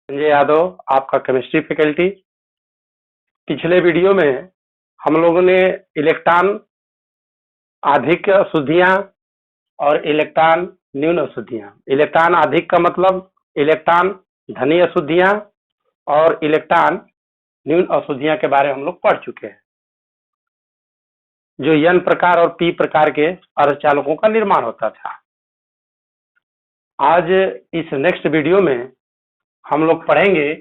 संजय यादव, आपका chemistry faculty. पिछले video में हम लोगों ने इलेक्ट्रॉन अधिक अशुद्धियां और इलेक्ट्रॉन न्यून अशुद्धियां, इलेक्ट्रॉन अधिक का मतलब इलेक्ट्रॉन धनी अशुद्धियां और इलेक्ट्रॉन न्यून अशुद्धियां के बारे में हम लोग पढ़ चुके हैं, जो एन प्रकार और पी प्रकार के अर्धचालकों का निर्माण होता था। आज इस नेक्स्ट वीडियो में हम लोग पढ़ेंगे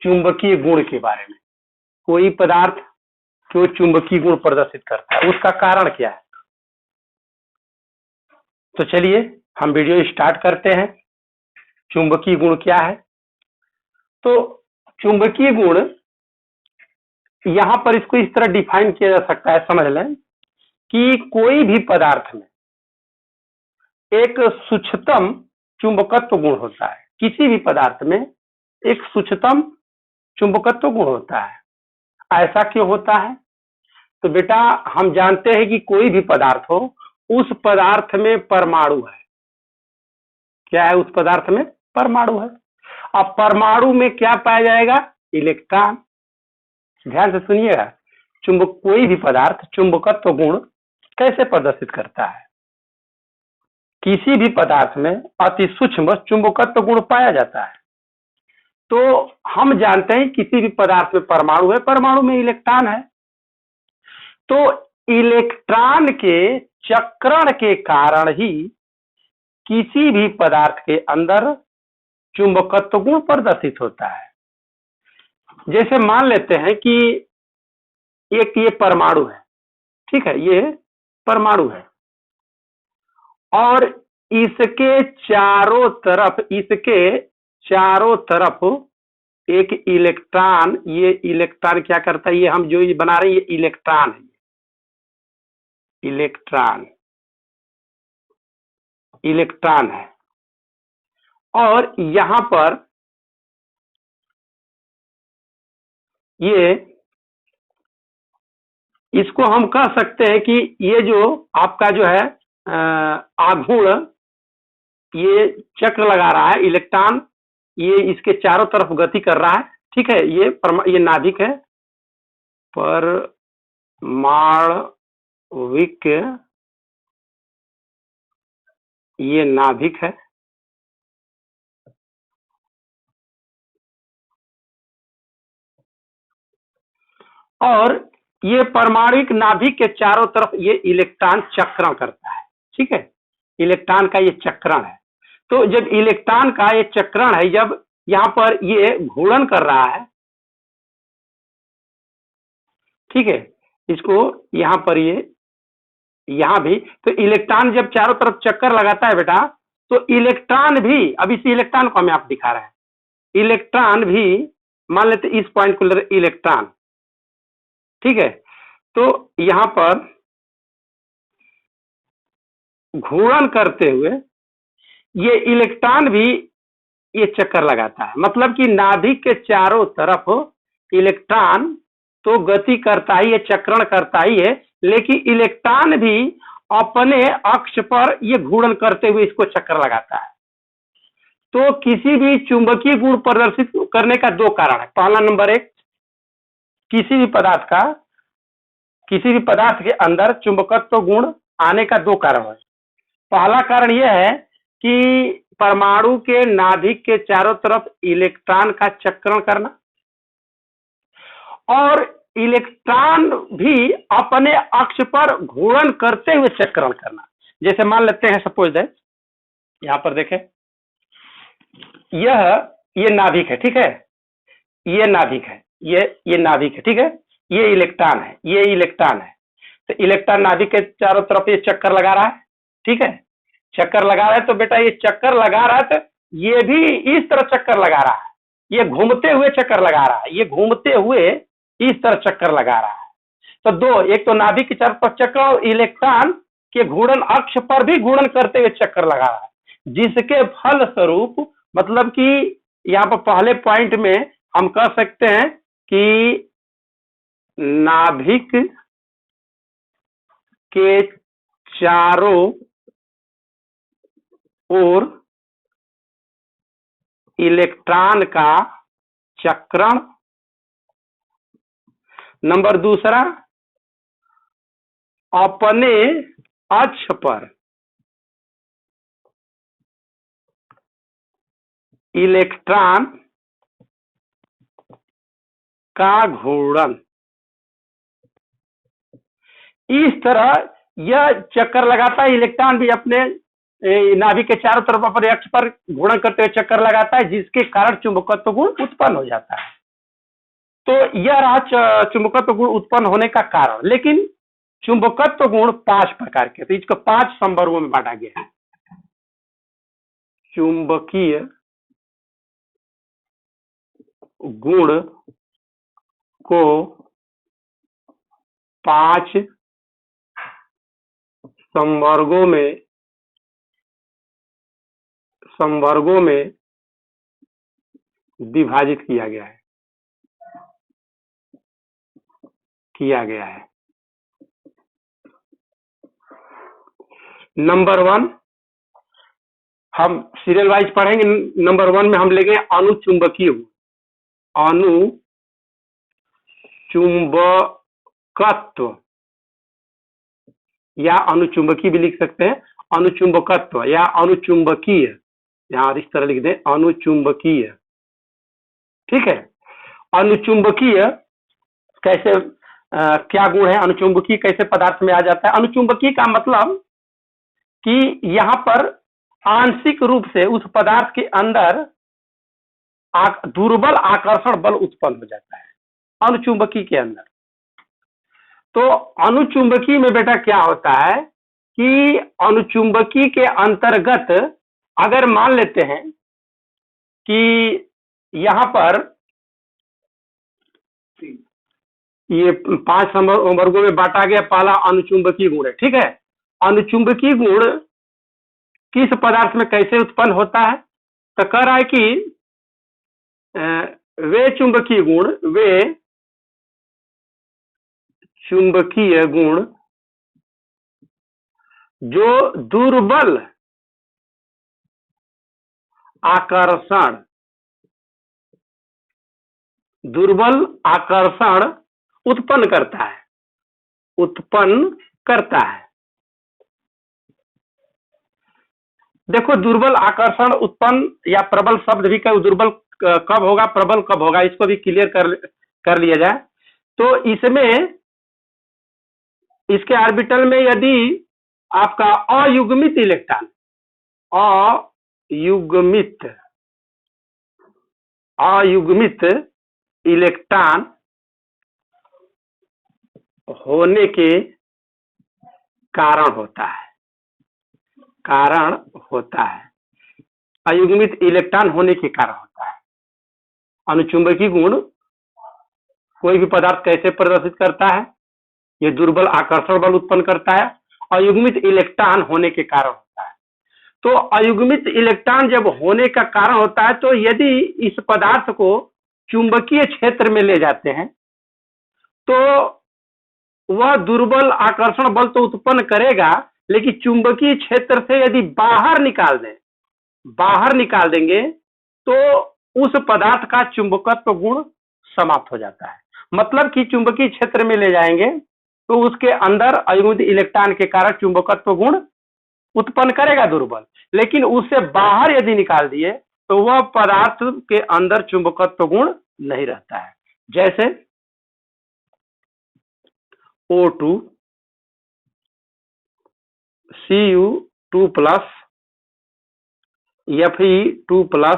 चुंबकीय गुण के बारे में। कोई पदार्थ क्यों चुंबकीय गुण प्रदर्शित करता है, उसका कारण क्या है। तो चलिए हम वीडियो स्टार्ट करते हैं। चुंबकीय गुण क्या है? तो चुंबकीय गुण यहां पर इसको इस तरह डिफाइन किया जा सकता है, समझ लें कि कोई भी पदार्थ में एक सूक्ष्मतम चुंबकत्व गुण होता है। किसी भी पदार्थ में एक सूक्ष्मतम चुंबकत्व गुण होता है। ऐसा क्यों होता है? तो बेटा हम जानते हैं कि कोई भी पदार्थ हो, उस पदार्थ में परमाणु है। क्या है? उस पदार्थ में परमाणु है। अब परमाणु में क्या पाया जाएगा? इलेक्ट्रॉन। ध्यान से सुनिएगा, कोई भी पदार्थ चुंबकत्व गुण कैसे प्रदर्शित करता है। किसी भी पदार्थ में अति सूक्ष्म चुंबकत्व गुण पाया जाता है। तो हम जानते हैं किसी भी पदार्थ में परमाणु है, परमाणु में इलेक्ट्रॉन है। तो इलेक्ट्रॉन के चक्रण के कारण ही किसी भी पदार्थ के अंदर चुंबकत्व गुण प्रदर्शित होता है। जैसे मान लेते हैं कि एक ये परमाणु है, ठीक है, ये परमाणु है और इसके चारों तरफ एक इलेक्ट्रॉन, ये इलेक्ट्रॉन क्या करता है, ये हम जो ये बना रहे हैं ये इलेक्ट्रॉन है। इलेक्ट्रॉन है और यहां पर ये, इसको हम कह सकते हैं कि ये जो आपका जो है आघूर्ण, ये चक्र लगा रहा है इलेक्ट्रॉन, ये इसके चारों तरफ गति कर रहा है, ठीक है। ये नाभिक है, परमाणविक, ये नाभिक है और ये परमाणविक नाभिक के चारों तरफ ये इलेक्ट्रॉन चक्रण करता है, ठीक है। इलेक्ट्रॉन का ये चक्रण है। तो जब इलेक्ट्रॉन का ये चक्रण है, जब यहां पर ये घूर्णन कर रहा है, ठीक है, इसको यहां पर ये यहां भी, तो इलेक्ट्रॉन जब चारों तरफ चक्कर लगाता है बेटा, तो इलेक्ट्रॉन भी, अब इस इलेक्ट्रॉन को हमें आप दिखा रहे हैं, इलेक्ट्रॉन भी मान लेते इस पॉइंट को इलेक्ट्रॉन, ठीक है। तो यहां पर घूर्णन करते हुए ये इलेक्ट्रॉन भी ये चक्कर लगाता है। मतलब कि नाभिक के चारों तरफ इलेक्ट्रॉन तो गति करता ही है, चक्रण करता ही है, लेकिन इलेक्ट्रॉन भी अपने अक्ष पर ये घूर्णन करते हुए इसको चक्कर लगाता है। तो किसी भी चुंबकीय गुण प्रदर्शित करने का दो कारण है। पहला नंबर एक, किसी भी पदार्थ के अंदर चुंबकत्व गुण आने का दो कारण है। पहला कारण यह है कि परमाणु के नाभिक के चारों तरफ इलेक्ट्रॉन का चक्रण करना और इलेक्ट्रॉन भी अपने अक्ष पर घूर्णन करते हुए चक्रण करना। जैसे मान लेते हैं, सपोज दैट यहां पर देखें, ये नाभिक है, ठीक है, ये नाभिक है, ये नाभिक है, ठीक है, ये इलेक्ट्रॉन है, ये इलेक्ट्रॉन है। तो इलेक्ट्रॉन नाभिक के चारों तरफ ये चक्कर लगा रहा है, ठीक है, चक्कर लगा रहा है। तो बेटा ये चक्कर लगा रहा है, तो ये भी इस तरह चक्कर लगा रहा है, ये घूमते हुए चक्कर लगा रहा है, ये घूमते हुए इस तरह चक्कर लगा रहा है। तो दो, एक तो नाभिक के चारों तरफ चक्कर और इलेक्ट्रॉन के घूर्णन अक्ष पर भी घूर्णन करते हुए चक्कर लगा रहा है, जिसके फल स्वरूप, मतलब कि यहाँ पर पहले पॉइंट में हम कह सकते हैं कि नाभिक के चारों ओर इलेक्ट्रॉन का चक्रण। नंबर दूसरा, अपने अक्ष पर इलेक्ट्रॉन का घूर्णन। इस तरह यह चक्कर लगाता है, इलेक्ट्रॉन भी अपने नाभिक के चारों तरफ अपने अक्ष पर घूर्णन करते हुए चक्कर लगाता है, जिसके कारण चुंबकत्व गुण उत्पन्न हो जाता है। तो यह रहा चुंबकत्व गुण उत्पन्न होने का कारण। लेकिन चुंबकत्व गुण 5 प्रकार के, तो इसको 5 संवर्गों में बांटा गया है। चुंबकीय गुण को 5 संवर्गों में विभाजित किया गया है। नंबर 1 हम सीरियल वाइज पढ़ेंगे। नंबर 1 में हम लेंगे अनुचुंबकीय गुण। अनुचुंबकत्व या अनुचुंबकीय भी लिख सकते हैं, अनुचुंबकत्व या अनुचुंबकीय, यहां इस तरह लिख दें, अनुचुंबकीय। ठीक है। अनुचुंबकीय कैसे क्या गुण है, अनुचुंबकीय कैसे पदार्थ में आ जाता है? अनुचुंबकीय का मतलब कि यहां पर आंशिक रूप से उस पदार्थ के अंदर दुर्बल आकर्षण बल उत्पन्न हो जाता है अनुचुंबकीय के अंदर। तो अनुचुंबकीय में बेटा क्या होता है कि अनुचुंबकीय के अंतर्गत अगर मान लेते हैं कि यहां पर ये 5 संवर्गों में बांटा गया। पहला अनुचुंबकीय गुण है, ठीक है। अनुचुंबकीय गुण किस पदार्थ में कैसे उत्पन्न होता है? तो कह रहा है कि वे चुंबकीय गुण जो दुर्बल आकर्षण उत्पन्न करता है। देखो, दुर्बल आकर्षण उत्पन्न या प्रबल शब्द भी कब, दुर्बल कब होगा, प्रबल कब होगा, इसको भी क्लियर कर लिया जाए। तो इसमें इसके ऑर्बिटल में यदि आपका अयुग्मित इलेक्ट्रॉन होने के कारण होता है, अयुग्मित इलेक्ट्रॉन होने के कारण होता है। अनुचुंबकीय गुण कोई भी पदार्थ कैसे प्रदर्शित करता है? ये दुर्बल आकर्षण बल उत्पन्न करता है, अयुग्मित इलेक्ट्रॉन होने के कारण होता है। तो अयुग्मित इलेक्ट्रॉन जब होने का कारण होता है, तो यदि इस पदार्थ को चुंबकीय क्षेत्र में ले जाते हैं तो वह दुर्बल आकर्षण बल तो उत्पन्न करेगा, लेकिन चुंबकीय क्षेत्र से यदि बाहर निकाल देंगे तो उस पदार्थ का चुंबकत्व गुण समाप्त हो जाता है। मतलब कि चुंबकीय क्षेत्र में ले जाएंगे तो उसके अंदर अयुग्मित इलेक्ट्रॉन के कारण चुंबकत्व गुण उत्पन्न करेगा दुर्बल, लेकिन उससे बाहर यदि निकाल दिए तो वह पदार्थ के अंदर चुंबकत्व गुण नहीं रहता है। जैसे O2 Cu2+, Fe2+,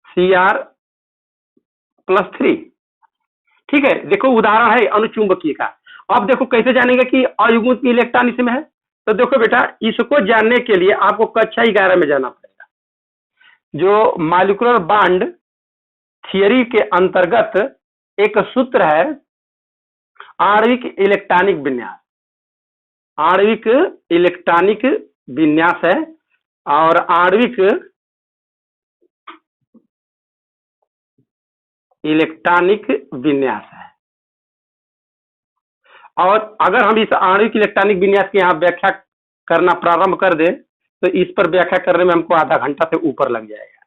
Cr+3। ठीक है। देखो, उदाहरण है अनुचुंबकीय का। अब देखो कैसे जानेंगे कि अयुग्मित इलेक्ट्रॉन इसमें है। तो देखो बेटा, इसको जानने के लिए आपको कक्षा 11 में जाना पड़ेगा। जो मॉलिक्यूलर बॉन्ड थियरी के अंतर्गत एक सूत्र है, आणविक इलेक्ट्रॉनिक विन्यास है, और आणविक इलेक्ट्रॉनिक विन्यास है। और अगर हम इस आणविक इलेक्ट्रॉनिक विन्यास की यहाँ व्याख्या करना प्रारंभ कर दें तो इस पर व्याख्या करने में हमको आधा घंटा से ऊपर लग जाएगा।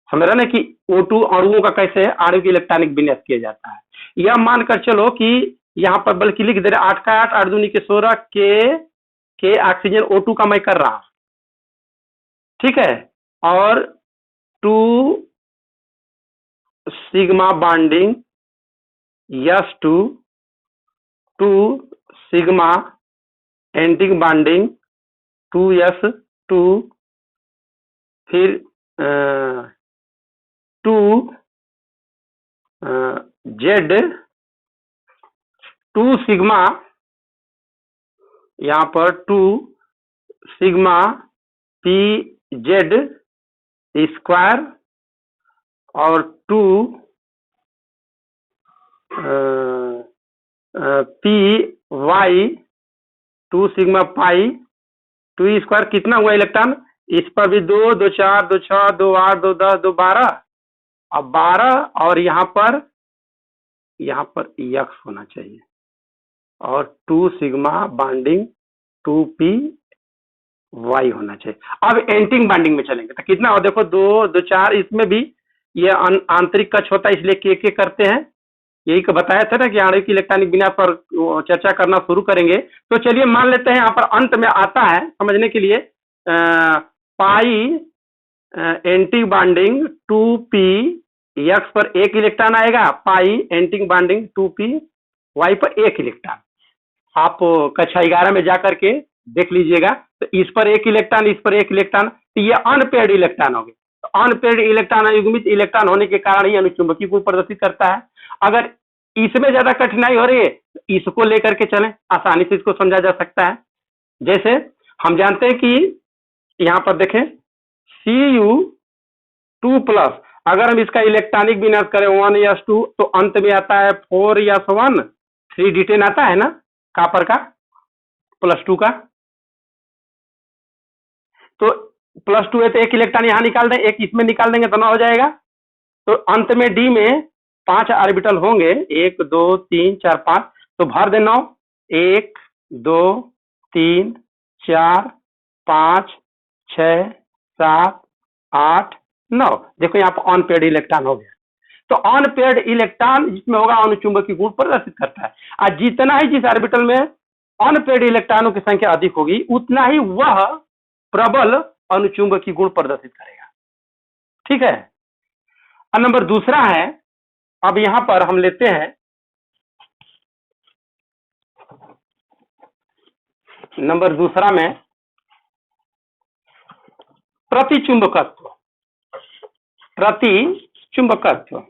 समझ रहे ना कि O2 अणुओं का कैसे आणविक इलेक्ट्रॉनिक विन्यास किया जाता है। यह मानकर चलो कि यहाँ पर बल्कि लिख दे रहे 8 का 8 8 दूनी के 16 के ऑक्सीजन O2 का मैं कर रहा हूं, ठीक है, और 2 sigma bonding S2 2 sigma anti bonding 2S2 फिर 2 Z 2 सिग्मा, यहाँ पर 2 सिग्मा PZ स्क्वायर और 2 PY 2 सिग्मा पाई 2 स्क्वायर कितना हुआ इलेक्ट्रॉन, इस पर भी 2 2 4 2 6 2 8 2 10 2 12, अब 12 और यहाँ पर X होना चाहिए और 2 सिग्मा बॉन्डिंग 2P Y होना चाहिए। अब एंटिंग बॉन्डिंग में चलेंगे तो कितना हो, देखो 2 2 4, इसमें भी ये आंतरिक कक्ष होता है इसलिए के करते हैं, यही को बताया था ना कि आणविक इलेक्ट्रॉनिक विन्यास पर चर्चा करना शुरू करेंगे। तो चलिए मान लेते हैं यहाँ पर अंत में आता है समझने के लिए पाई एंटी बॉन्डिंग 2P X पर 1 इलेक्ट्रॉन आएगा, पाई एंटी बॉन्डिंग 2P Y पर 1 इलेक्ट्रॉन। आप कक्षा 11 में जाकर के देख लीजिएगा, तो इस पर 1 इलेक्ट्रॉन, इस पर 1 इलेक्ट्रॉन, तो ये अनपेयर्ड इलेक्ट्रॉन हो गए। तो अनपेयर्ड इलेक्ट्रॉन युग्मित इलेक्ट्रॉन होने के कारण ही अनुचुंबकीय गुण प्रदर्शित करता है। अगर इसमें ज्यादा कठिनाई हो रही है तो इसको लेकर के चलें, आसानी से इसको समझा जा सकता है। जैसे हम जानते हैं कि यहाँ पर देखें Cu2+, अगर हम इसका इलेक्ट्रॉनिक विन्यास करें 1s2 तो अंत में आता है 4s1 3d10 आता है ना कॉपर का +2 का, तो +2 है तो 1 इलेक्ट्रॉन यहाँ निकाल दें, 1 इसमें निकाल देंगे तो 9 हो जाएगा। तो अंत में D में 5 ऑर्बिटल होंगे, 1 2 3 4 5, तो भर दे 9, 1 2 3 4 5 6 7 8 9, देखो यहाँ पर अनपेयर्ड इलेक्ट्रॉन हो गया। तो अनपेयर्ड इलेक्ट्रॉन जिसमें होगा अनुचुंबकीय गुण प्रदर्शित करता है, और जितना ही जिस ऑर्बिटल में अनपेयर्ड इलेक्ट्रॉनों की संख्या अधिक होगी उतना ही वह प्रबल अनुचुंबकीय गुण प्रदर्शित करेगा, ठीक है। और नंबर दूसरा है, अब यहां पर हम लेते हैं नंबर दूसरा में प्रतिचुंबकत्व। प्रतिचुंबकत्व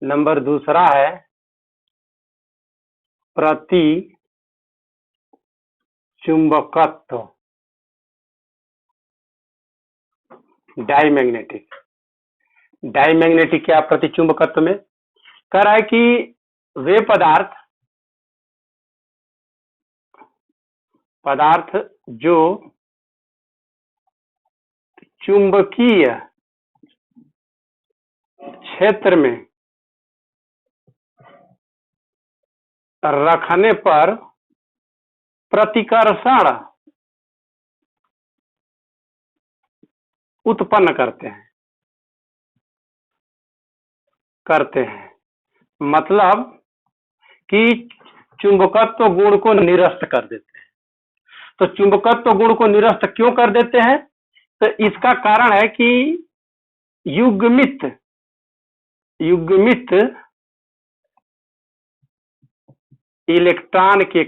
नंबर दूसरा है प्रतिचुंबकत्व, डाइमैग्नेटिक। डाइमैग्नेटिक क्या प्रतिचुंबकत्व में कह रहा है कि वे पदार्थ जो चुंबकीय क्षेत्र में रखने पर प्रतिकर्षण उत्पन्न करते हैं, मतलब कि चुंबकत्व गुण को निरस्त कर देते हैं। तो चुंबकत्व गुण को निरस्त क्यों कर देते हैं, तो इसका कारण है कि युग्मित इलेक्ट्रॉन के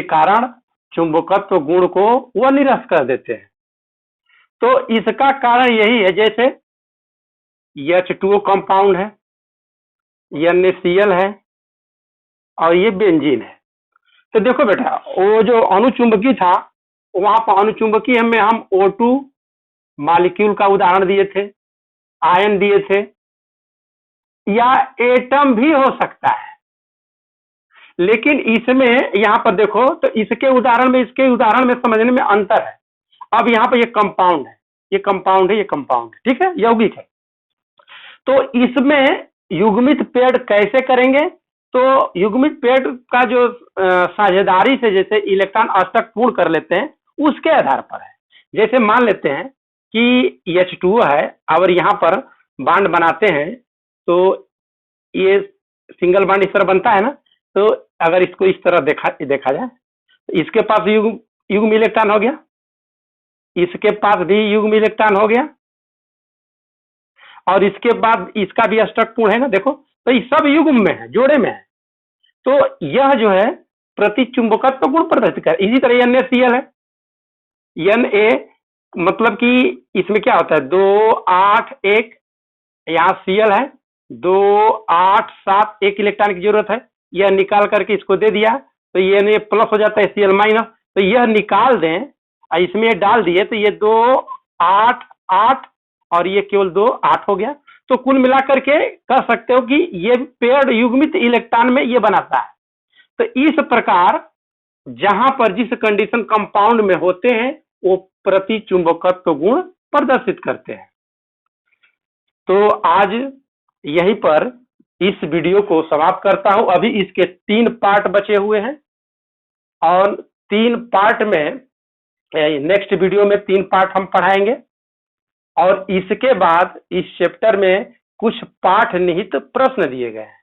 कारण चुंबकत्व गुण को वह निरस्त कर देते हैं। तो इसका कारण यही है, जैसे H2O कंपाउंड है, NaCl है और ये बेंजीन है। तो देखो बेटा, वो जो अनुचुंबकीय था वहां पर अनुचुंबकीय में हम O2 मॉलिक्यूल का उदाहरण दिए थे, आयन दिए थे, या एटम भी हो सकता है। लेकिन इसमें यहाँ पर देखो तो इसके उदाहरण में इसके उदाहरण में समझने में अंतर है। अब यहाँ पर ये कंपाउंड है, ये कंपाउंड है, ये कंपाउंड है, ठीक है, यौगिक है। तो इसमें युग्मित पेड़ कैसे करेंगे, तो युग्मित पेड़ का जो साझेदारी से जैसे इलेक्ट्रॉन अष्टक पूर्ण कर लेते हैं उसके आधार पर है। जैसे मान लेते हैं कि H2O है और यहाँ पर बांड बनाते हैं तो ये सिंगल बांड इस तरह बनता है ना, तो अगर इसको इस तरह देखा जाए तो इसके पास युग्म इलेक्ट्रॉन हो गया, इसके पास भी युग्म इलेक्ट्रॉन हो गया और इसके बाद इसका भी अष्टक पूर्ण है ना, देखो तो ये सब युग्म में है, जोड़े में है। तो यह जो है प्रतिचुंबकत्व गुण प्रदर्शित कर। इसी तरह NaCl है, Na मतलब कि इसमें क्या होता है 2 8 1, यहाँ Cl है 2 8 7, 1 इलेक्ट्रॉन की जरूरत है, यह निकाल करके इसको दे दिया तो ये Na प्लस हो जाता है Cl माइनस, तो यह निकाल दें और इसमें डाल दिए तो ये 2 8 8 और ये केवल 2 8 हो गया। तो कुल मिलाकर के कह सकते हो कि ये पेयर्ड युग्मित इलेक्ट्रॉन में ये बनाता है। तो इस प्रकार जहां पर जिस कंडीशन कंपाउंड में होते हैं वो प्रतिचुंबकत्व गुण प्रदर्शित करते हैं। तो आज यहीं पर इस वीडियो को समाप्त करता हूं। अभी इसके 3 पार्ट बचे हुए हैं और 3 पार्ट में नेक्स्ट वीडियो में 3 पार्ट हम पढ़ाएंगे और इसके बाद इस चैप्टर में कुछ पाठ निहित प्रश्न दिए गए हैं।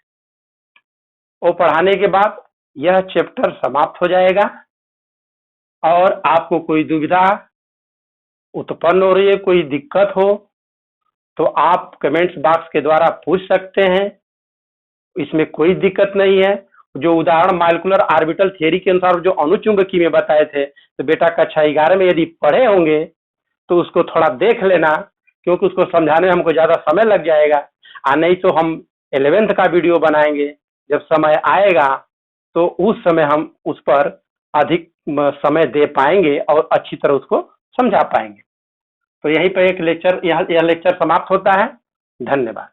वो पढ़ाने के बाद यह चैप्टर समाप्त हो जाएगा और आपको कोई दुविधा उत्पन्न हो रही है, कोई दिक्कत हो तो आप कमेंट्स बॉक्स के द्वारा पूछ सकते हैं, इसमें कोई दिक्कत नहीं है। जो उदाहरण मॉलिक्यूलर ऑर्बिटल थ्योरी के अनुसार जो अणुचुंबकीय में बताए थे तो बेटा कक्षा 11 में यदि पढ़े होंगे तो उसको थोड़ा देख लेना, क्योंकि उसको समझाने में हमको ज्यादा समय लग जाएगा। नहीं तो हम 11th का वीडियो बनाएंगे, जब समय आएगा तो उस समय हम उस पर अधिक समय दे पाएंगे और अच्छी तरह उसको समझा पाएंगे। तो यहीं पर एक लेक्चर, यह लेक्चर समाप्त होता है। धन्यवाद।